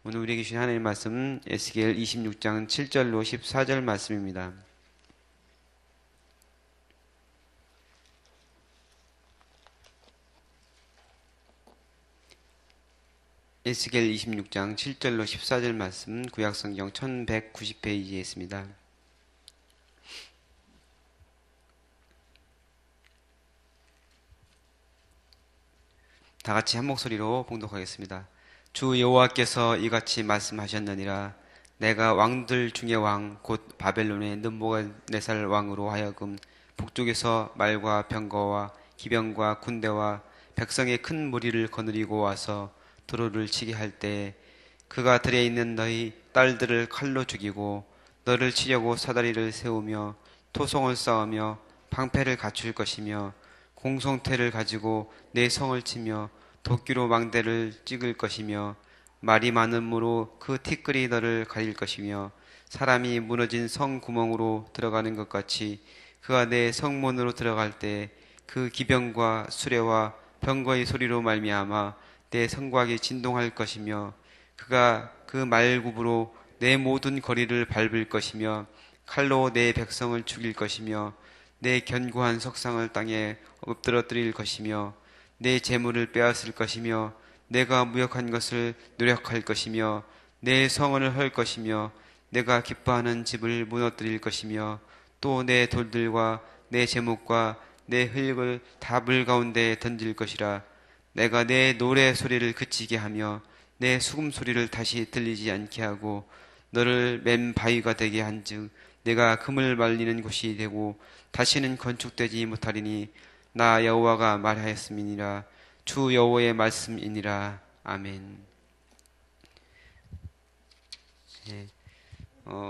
오늘 우리에게 주신 하나님의 말씀은 에스겔 26장 7절로 14절 말씀입니다. 에스겔 26장 7절로 14절 말씀 구약성경 1190페이지에 있습니다. 다 같이 한 목소리로 봉독하겠습니다. 주 여호와께서 이같이 말씀하셨느니라. 내가 왕들 중의 왕 곧 바벨론의 느부갓네살 왕으로 하여금 북쪽에서 말과 병거와 기병과 군대와 백성의 큰 무리를 거느리고 와서 도로를 치게 할 때에 그가 들에 있는 너희 딸들을 칼로 죽이고 너를 치려고 사다리를 세우며 토성을 쌓으며 방패를 갖출 것이며 공성태를 가지고 내 성을 치며 도끼로 망대를 찍을 것이며 말이 많음으로 그 티끌이 너를 가릴 것이며 사람이 무너진 성 구멍으로 들어가는 것 같이 그가 내 성문으로 들어갈 때 그 기병과 수레와 병거의 소리로 말미암아 내 성곽이 진동할 것이며 그가 그 말굽으로 내 모든 거리를 밟을 것이며 칼로 내 백성을 죽일 것이며 내 견고한 석상을 땅에 엎드러뜨릴 것이며 내 재물을 빼앗을 것이며 내가 무역한 것을 노력할 것이며 내 성원을 헐 것이며 내가 기뻐하는 집을 무너뜨릴 것이며 또 내 돌들과 내 제목과 내 흙을 다 물 가운데에 던질 것이라. 내가 내 노래 소리를 그치게 하며 내 수금 소리를 다시 들리지 않게 하고 너를 맨 바위가 되게 한즉 내가 금을 말리는 곳이 되고 다시는 건축되지 못하리니 나 여호와가 말하였음이니라. 주 여호와의 말씀이니라. 아멘. 예.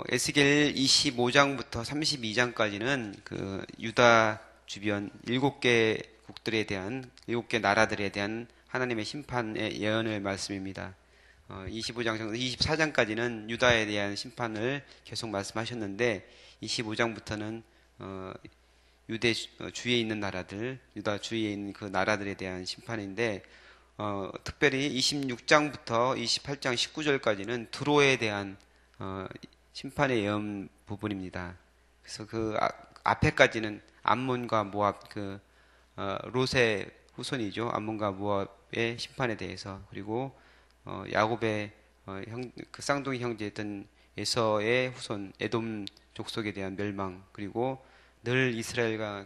에스겔 25장부터 32장까지는 그 유다 주변 7개 국들에 대한 7개 나라들에 대한 하나님의 심판의 예언의 말씀입니다. 25장, 24장까지는 유다에 대한 심판을 계속 말씀하셨는데 25장부터는 유대 주위에 있는 나라들, 유다 주위에 있는 그 나라들에 대한 심판인데 특별히 26장부터 28장 19절까지는 두로에 대한 심판의 예언 부분입니다. 그래서 그 앞에까지는 암몬과 모압 롯의 후손이죠. 암몬과 모압의 심판에 대해서 그리고 야곱의 그 쌍둥이 형제였던 에서의 후손 에돔 족속에 대한 멸망 그리고 늘 이스라엘과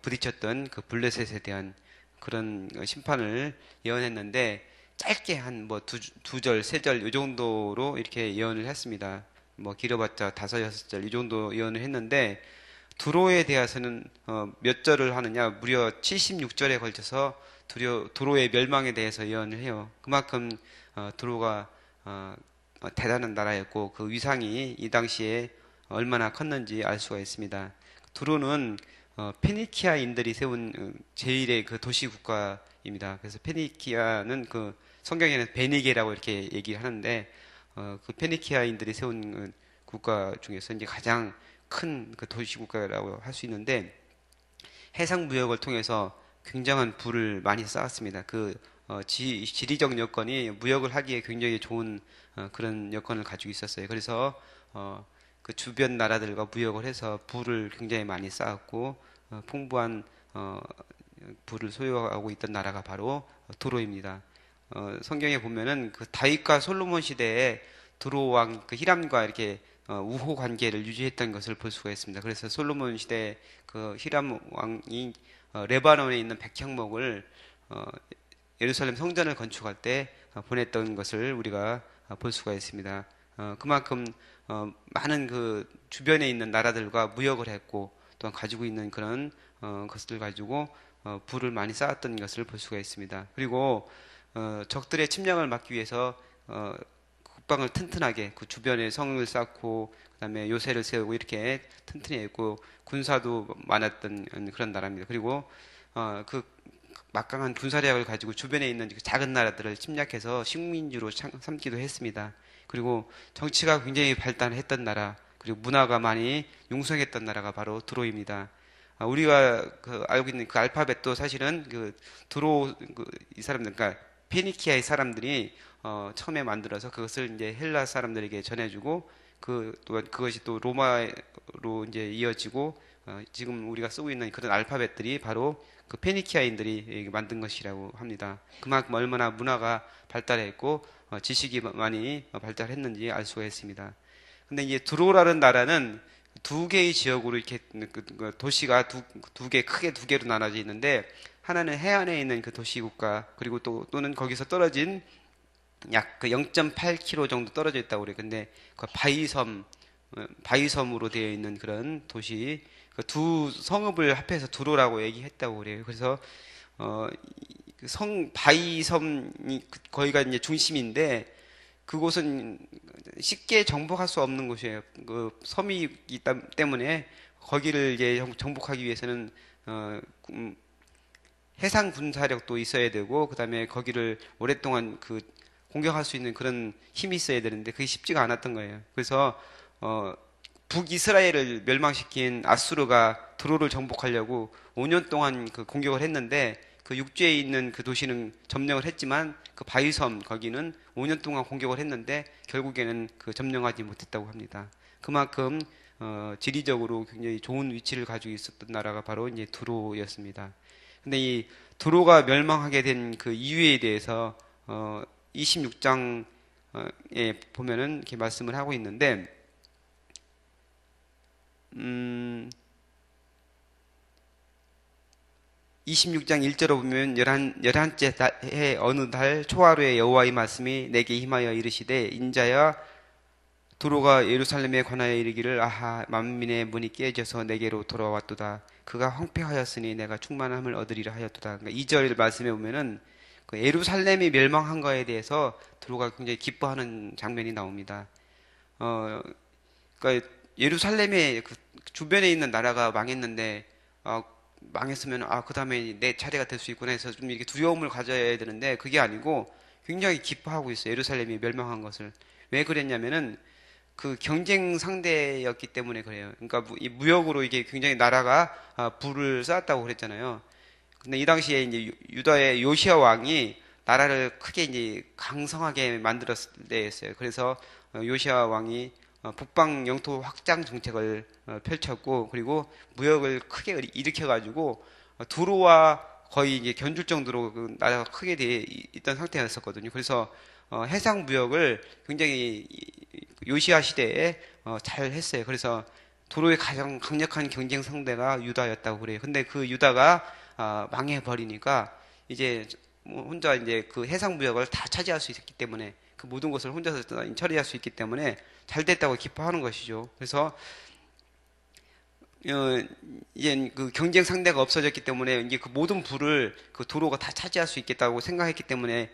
부딪혔던 그 블레셋에 대한 그런 심판을 예언했는데 짧게 한 뭐 두 절, 세 절 이 정도로 이렇게 예언을 했습니다. 뭐 길어봤자 다섯, 여섯 절 이 정도 예언을 했는데 두로에 대해서는 몇 절을 하느냐 무려 76절에 걸쳐서 두로의 멸망에 대해서 예언을 해요. 그만큼 두로가 대단한 나라였고 그 위상이 이 당시에 얼마나 컸는지 알 수가 있습니다. 두로는 페니키아인들이 세운 제일의 그 도시 국가입니다. 그래서 페니키아는 그 성경에는 베니게라고 이렇게 얘기를 하는데 그 페니키아인들이 세운 국가 중에서 이제 가장 큰 그 도시 국가라고 할 수 있는데 해상 무역을 통해서 굉장한 부를 많이 쌓았습니다. 지리적 여건이 무역을 하기에 굉장히 좋은 그런 여건을 가지고 있었어요. 그래서 그 주변 나라들과 무역을 해서 부를 굉장히 많이 쌓았고 풍부한 부를 소유하고 있던 나라가 바로 두로입니다. 성경에 보면은 그 다윗과 솔로몬 시대에 두로 왕 그 히람과 이렇게 우호 관계를 유지했던 것을 볼 수가 있습니다. 그래서 솔로몬 시대 그 히람 왕이 레바논에 있는 백향목을 예루살렘 성전을 건축할 때 보냈던 것을 우리가 볼 수가 있습니다. 그만큼 많은 그 주변에 있는 나라들과 무역을 했고 또한 가지고 있는 그런 것을 가지고 부를 많이 쌓았던 것을 볼 수가 있습니다. 그리고 적들의 침략을 막기 위해서 국방을 튼튼하게 그 주변에 성을 쌓고 그다음에 요새를 세우고 이렇게 튼튼히 했고 군사도 많았던 그런 나라입니다. 그리고 그 막강한 군사력을 가지고 주변에 있는 그 작은 나라들을 침략해서 식민지로 삼기도 했습니다. 그리고 정치가 굉장히 발달했던 나라, 그리고 문화가 많이 융성했던 나라가 바로 두로입니다. 우리가 알고 있는 그 알파벳도 사실은 그 두로 이 사람들, 그러니까 페니키아의 사람들이 처음에 만들어서 그것을 이제 헬라 사람들에게 전해주고 또한 그것이 또 로마로 이제 이어지고 지금 우리가 쓰고 있는 그런 알파벳들이 바로 그 페니키아인들이 만든 것이라고 합니다. 그만큼 얼마나 문화가 발달했고 지식이 많이 발달했는지 알 수가 있습니다. 근데 이제 드로라는 나라는 두 개의 지역으로 이렇게 그 도시가 크게 두 개로 나눠져 있는데 하나는 해안에 있는 그 도시 국가 그리고 또는 거기서 떨어진 약 그 0.8km 정도 떨어져 있다고 그래요. 근데 그 바위섬으로 되어 있는 그런 도시 그 두 성읍을 합해서 두로라고 얘기했다고 그래요. 그래서 바위섬이 거기가 이제 중심인데 그곳은 쉽게 정복할 수 없는 곳이에요. 그 섬이 있다 때문에 거기를 이제 정복하기 위해서는 해상 군사력도 있어야 되고 그다음에 거기를 오랫동안 공격할 수 있는 그런 힘이 있어야 되는데 그게 쉽지가 않았던 거예요. 그래서 북이스라엘을 멸망시킨 아수르가 드로를 정복하려고 5년 동안 그 공격을 했는데 그 육지에 있는 그 도시는 점령을 했지만 그 바위섬 거기는 5년 동안 공격을 했는데 결국에는 그 점령하지 못했다고 합니다. 그만큼 지리적으로 굉장히 좋은 위치를 가지고 있었던 나라가 바로 이제 두로였습니다. 근데 이 두로가 멸망하게 된 그 이유에 대해서 26장에 보면은 이렇게 말씀을 하고 있는데 26장 1절로 보면 열한째 해 어느 달 초하루에 여호와의 말씀이 내게 임하여 이르시되 인자야 두로가 예루살렘에 관하여 이르기를 아하 만민의 문이 깨져서 내게로 돌아왔도다 그가 황폐하였으니 내가 충만함을 얻으리라 하였도다. 그러니까 2절 말씀에 보면은 그 예루살렘이 멸망한 거에 대해서 두로가 굉장히 기뻐하는 장면이 나옵니다. 그러니까 예루살렘의 그 주변에 있는 나라가 망했는데 망했으면 그 다음에 내 차례가 될 수 있구나 해서 좀 이렇게 두려움을 가져야 되는데 그게 아니고 굉장히 기뻐하고 있어요. 예루살렘이 멸망한 것을. 왜 그랬냐면은 그 경쟁 상대였기 때문에 그래요. 그러니까 이 무역으로 이게 굉장히 나라가 부를 쌓았다고 그랬잖아요. 근데 이 당시에 이제 유다의 요시아 왕이 나라를 크게 이제 강성하게 만들었을 때였어요. 그래서 요시아 왕이 북방 영토 확장 정책을 펼쳤고 그리고 무역을 크게 일으켜가지고 두로와 거의 이제 견줄 정도로 그 나라가 크게 돼 있던 상태였었거든요. 그래서 해상 무역을 굉장히 요시아 시대에 잘 했어요. 그래서 두로의 가장 강력한 경쟁 상대가 유다였다고 그래요. 근데 그 유다가 망해버리니까 이제 혼자 이제 그 해상 무역을 다 차지할 수 있었기 때문에 그 모든 것을 혼자서 처리할 수 있기 때문에 잘 됐다고 기뻐하는 것이죠. 그래서 이제 그 경쟁 상대가 없어졌기 때문에 이제 그 모든 부를 그 두로가 다 차지할 수 있겠다고 생각했기 때문에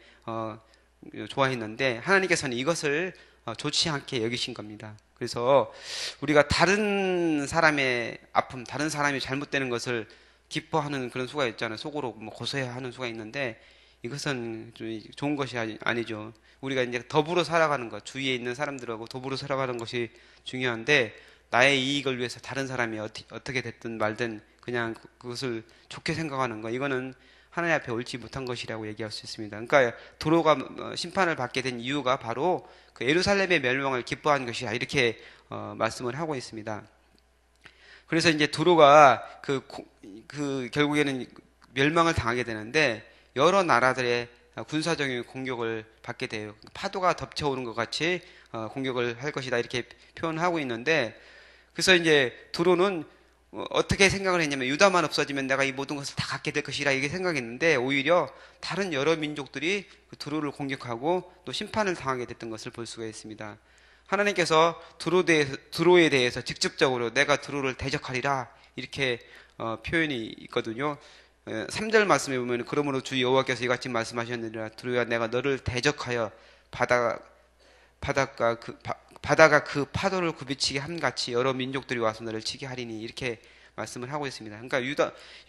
좋아했는데 하나님께서는 이것을 좋지 않게 여기신 겁니다. 그래서 우리가 다른 사람의 아픔, 다른 사람이 잘못되는 것을 기뻐하는 그런 수가 있잖아요. 속으로 뭐 고소해야 하는 수가 있는데 이것은 좀 좋은 것이 아니죠. 우리가 이제 더불어 살아가는 것, 주위에 있는 사람들하고 더불어 살아가는 것이 중요한데 나의 이익을 위해서 다른 사람이 어떻게 됐든 말든 그냥 그것을 좋게 생각하는 것, 이거는 하나님 앞에 옳지 못한 것이라고 얘기할 수 있습니다. 그러니까 도로가 심판을 받게 된 이유가 바로 그 예루살렘의 멸망을 기뻐한 것이야 이렇게 말씀을 하고 있습니다. 그래서 이제 도로가 결국에는 멸망을 당하게 되는데 여러 나라들의 군사적인 공격을 받게 돼요. 파도가 덮쳐오는 것 같이 공격을 할 것이다 이렇게 표현하고 있는데 그래서 이제 두로는 어떻게 생각을 했냐면 유다만 없어지면 내가 이 모든 것을 다 갖게 될 것이라 이렇게 생각했는데 오히려 다른 여러 민족들이 그 두로를 공격하고 또 심판을 당하게 됐던 것을 볼 수가 있습니다. 하나님께서 두로에 대해서 직접적으로 내가 두로를 대적하리라 이렇게 표현이 있거든요. 3절 말씀에 보면 그러므로 주 여호와께서 이같이 말씀하셨느니라 두로야 내가 너를 대적하여 바다가 그 파도를 굽이치게 함같이 여러 민족들이 와서 너를 치게 하리니 이렇게 말씀을 하고 있습니다. 그러니까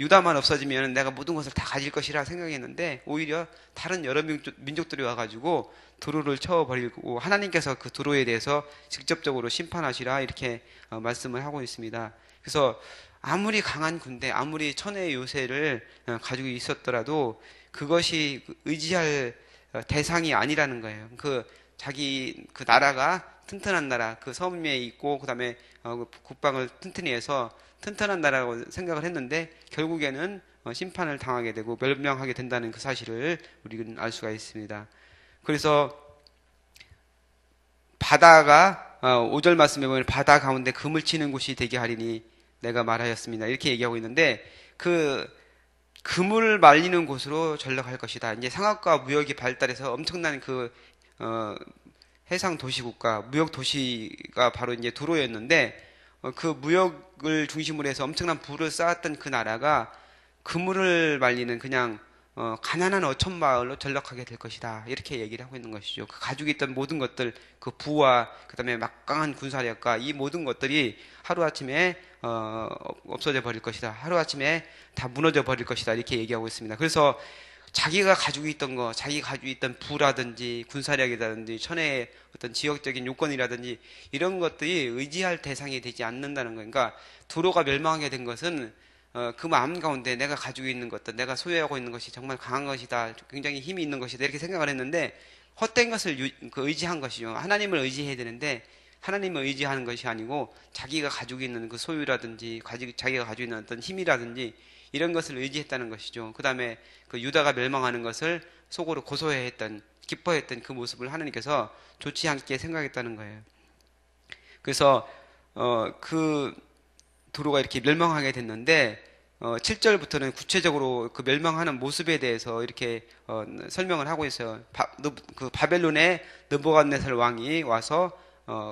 유다만 없어지면 내가 모든 것을 다 가질 것이라 생각했는데 오히려 다른 여러 민족들이 와가지고 두로를 쳐버리고 하나님께서 그 두로에 대해서 직접적으로 심판하시라 이렇게 말씀을 하고 있습니다. 그래서 아무리 강한 군대, 아무리 천의 요새를 가지고 있었더라도 그것이 의지할 대상이 아니라는 거예요. 자기 그 나라가 튼튼한 나라, 그 섬에 있고 그다음에 국방을 튼튼히 해서 튼튼한 나라라고 생각을 했는데 결국에는 심판을 당하게 되고 멸망하게 된다는 그 사실을 우리는 알 수가 있습니다. 그래서 바다가 5절 말씀에 보면 바다 가운데 금을 치는 곳이 되게 하리니 내가 말하였습니다. 이렇게 얘기하고 있는데 그 금을 말리는 곳으로 전락할 것이다. 이제 상하과 무역이 발달해서 엄청난 해상 도시국가, 무역 도시가 바로 이제 두로였는데 그 무역을 중심으로 해서 엄청난 부를 쌓았던 그 나라가 그물을 말리는 그냥 가난한 어촌 마을로 전락하게 될 것이다. 이렇게 얘기를 하고 있는 것이죠. 그 가지고 있던 모든 것들, 그 부와 그다음에 막강한 군사력과 이 모든 것들이 하루아침에 없어져 버릴 것이다. 하루아침에 다 무너져 버릴 것이다. 이렇게 얘기하고 있습니다. 그래서 자기가 가지고 있던 거, 자기가 가지고 있던 부라든지 군사력이라든지 천혜의 어떤 지역적인 요건이라든지 이런 것들이 의지할 대상이 되지 않는다는 거예요. 그러니까 두로가 멸망하게 된 것은 그 마음 가운데 내가 가지고 있는 것들, 내가 소유하고 있는 것이 정말 강한 것이다, 굉장히 힘이 있는 것이다 이렇게 생각을 했는데 헛된 것을 의지한 것이죠. 하나님을 의지해야 되는데 하나님을 의지하는 것이 아니고 자기가 가지고 있는 그 소유라든지 자기가 가지고 있는 어떤 힘이라든지 이런 것을 의지했다는 것이죠. 그 다음에 그 유다가 멸망하는 것을 속으로 고소해했던, 기뻐했던 그 모습을 하나님께서 좋지 않게 생각했다는 거예요. 그래서 그 두로가 이렇게 멸망하게 됐는데 7절부터는 구체적으로 그 멸망하는 모습에 대해서 이렇게 설명을 하고 있어요. 그 바벨론의 느부갓네살 왕이 와서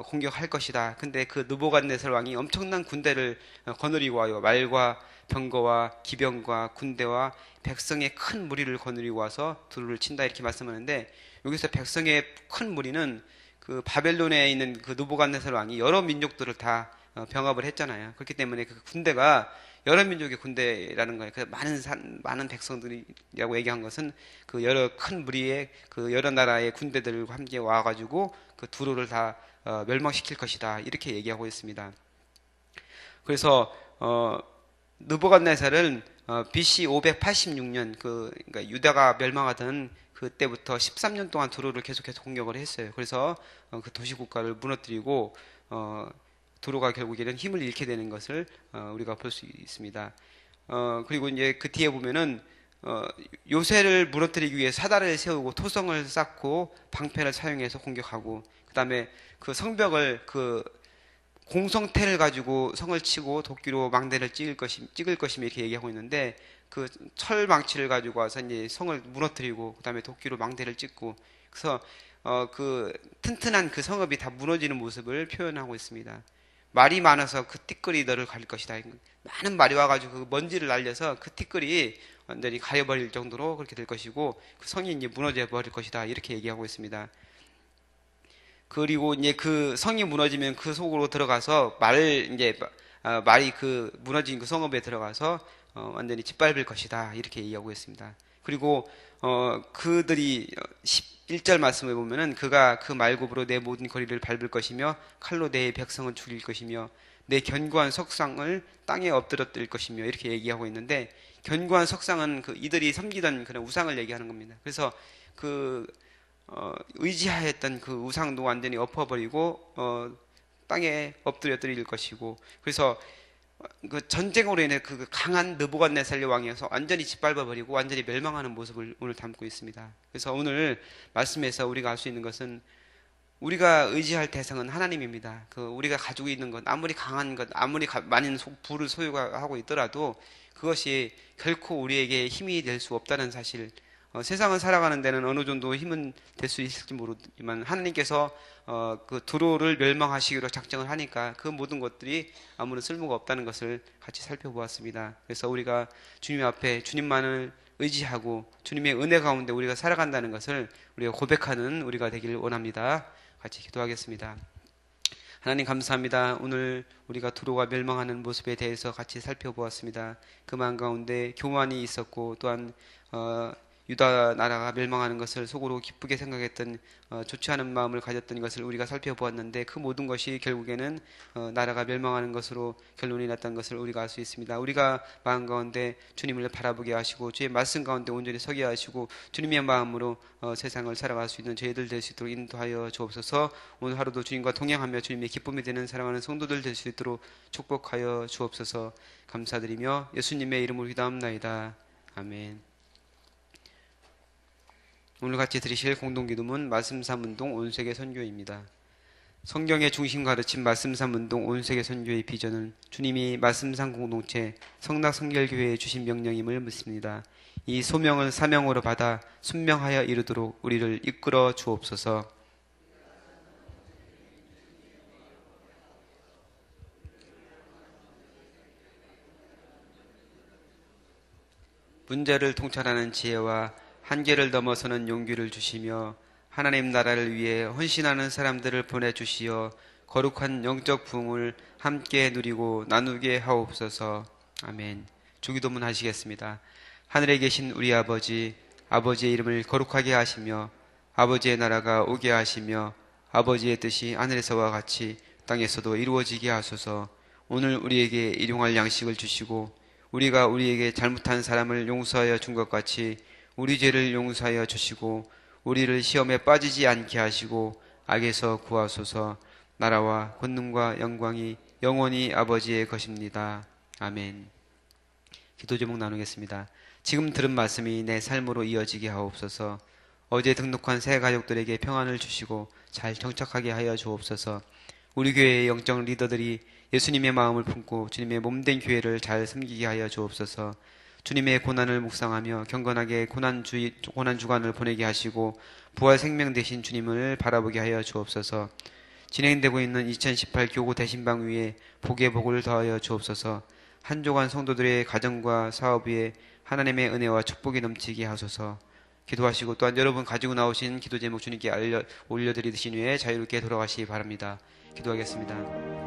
공격할 것이다. 근데 그 느부갓네살 왕이 엄청난 군대를 거느리고 와요. 말과 병거와 기병과 군대와 백성의 큰 무리를 거느리고 와서 두루를 친다 이렇게 말씀하는데 여기서 백성의 큰 무리는 그 바벨론에 있는 그 느부갓네살 왕이 여러 민족들을 다 병합을 했잖아요. 그렇기 때문에 그 군대가 여러 민족의 군대라는 거예요. 그 많은 백성들이라고 얘기한 것은 그 여러 큰 무리의 그 여러 나라의 군대들과 함께 와가지고 그 두루를 다 멸망시킬 것이다. 이렇게 얘기하고 있습니다. 그래서 느부갓네살은 BC 586년 그러니까 유다가 멸망하던 그때부터 13년 동안 두로를 계속해서 공격을 했어요. 그래서 그 도시 국가를 무너뜨리고 두로가 결국에는 힘을 잃게 되는 것을 우리가 볼 수 있습니다. 그리고 이제 그 뒤에 보면은 요새를 무너뜨리기 위해 사다를 세우고 토성을 쌓고 방패를 사용해서 공격하고 그다음에 그 성벽을 그 공성태를 가지고 성을 치고 도끼로 망대를 찍을 것이며 이렇게 얘기하고 있는데 그 철망치를 가지고 와서 이제 성을 무너뜨리고 그다음에 도끼로 망대를 찍고 그래서 그 튼튼한 그 성읍이 다 무너지는 모습을 표현하고 있습니다. 말이 많아서 그 티끌이 너를 가릴 것이다. 많은 말이 와가지고 그 먼지를 날려서 그 티끌이 완전히 가려버릴 정도로 그렇게 될 것이고 그 성이 이제 무너져 버릴 것이다. 이렇게 얘기하고 있습니다. 그리고 이제 그 성이 무너지면 그 속으로 들어가서 말이 그 무너진 그 성읍에 들어가서 완전히 짓밟을 것이다. 이렇게 얘기하고 있습니다. 그리고 그들이 11절 말씀을 보면은 그가 그 말굽으로 내 모든 거리를 밟을 것이며 칼로 내 백성을 죽일 것이며 내 견고한 석상을 땅에 엎드러뜨릴 것이며 이렇게 얘기하고 있는데 견고한 석상은 그 이들이 섬기던 그런 우상을 얘기하는 겁니다. 그래서 의지하였던 그 우상도 완전히 엎어버리고 땅에 엎드려뜨릴 것이고 그래서 그 전쟁으로 인해 그 강한 느부갓네살 왕이어서 완전히 짓밟아버리고 완전히 멸망하는 모습을 오늘 담고 있습니다. 그래서 오늘 말씀에서 우리가 알 수 있는 것은 우리가 의지할 대상은 하나님입니다. 우리가 가지고 있는 것 아무리 강한 것 아무리 많은 부를 소유하고 있더라도 그것이 결코 우리에게 힘이 될 수 없다는 사실. 세상을 살아가는 데는 어느 정도 힘은 될 수 있을지 모르지만 하나님께서 그 두로를 멸망하시기로 작정을 하니까 그 모든 것들이 아무런 쓸모가 없다는 것을 같이 살펴보았습니다. 그래서 우리가 주님 앞에 주님만을 의지하고 주님의 은혜 가운데 우리가 살아간다는 것을 우리가 고백하는 우리가 되기를 원합니다. 같이 기도하겠습니다. 하나님 감사합니다. 오늘 우리가 두로가 멸망하는 모습에 대해서 같이 살펴보았습니다. 그 마음 가운데 교만이 있었고 또한 유다 나라가 멸망하는 것을 속으로 기쁘게 생각했던 좋지 않은 마음을 가졌던 것을 우리가 살펴보았는데 그 모든 것이 결국에는 나라가 멸망하는 것으로 결론이 났다는 것을 우리가 알 수 있습니다. 우리가 마음 가운데 주님을 바라보게 하시고 주의 말씀 가운데 온전히 서게 하시고 주님의 마음으로 세상을 살아갈 수 있는 저희들 될 수 있도록 인도하여 주옵소서. 오늘 하루도 주님과 동행하며 주님의 기쁨이 되는 사랑하는 성도들 될 수 있도록 축복하여 주옵소서. 감사드리며 예수님의 이름으로 기도합나이다. 아멘. 오늘 같이 들으실 공동기도문 말씀 3운동 온세계 선교입니다. 성경의 중심 가르침 말씀 3운동 온세계 선교의 비전은 주님이 말씀상 공동체 성낙성결교회에 주신 명령임을 묻습니다. 이 소명을 사명으로 받아 순명하여 이루도록 우리를 이끌어 주옵소서. 문제를 통찰하는 지혜와 한계를 넘어서는 용기를 주시며 하나님 나라를 위해 헌신하는 사람들을 보내주시어 거룩한 영적 부흥을 함께 누리고 나누게 하옵소서. 아멘. 주기도문 하시겠습니다. 하늘에 계신 우리 아버지, 아버지의 이름을 거룩하게 하시며 아버지의 나라가 오게 하시며 아버지의 뜻이 하늘에서와 같이 땅에서도 이루어지게 하소서. 오늘 우리에게 일용할 양식을 주시고 우리가 우리에게 잘못한 사람을 용서하여 준 것 같이 우리 죄를 용서하여 주시고 우리를 시험에 빠지지 않게 하시고 악에서 구하소서. 나라와 권능과 영광이 영원히 아버지의 것입니다. 아멘. 기도 제목 나누겠습니다. 지금 들은 말씀이 내 삶으로 이어지게 하옵소서. 어제 등록한 새 가족들에게 평안을 주시고 잘 정착하게 하여 주옵소서. 우리 교회의 영적 리더들이 예수님의 마음을 품고 주님의 몸된 교회를 잘 섬기게 하여 주옵소서. 주님의 고난을 묵상하며 경건하게 고난 주간을 보내게 하시고 부활 생명 되신 주님을 바라보게 하여 주옵소서. 진행되고 있는 2018 교구 대신방 위에 복의 복을 더하여 주옵소서. 한 주간 성도들의 가정과 사업 위에 하나님의 은혜와 축복이 넘치게 하소서. 기도하시고 또한 여러분 가지고 나오신 기도 제목 주님께 올려드리신 후에 자유롭게 돌아가시기 바랍니다. 기도하겠습니다.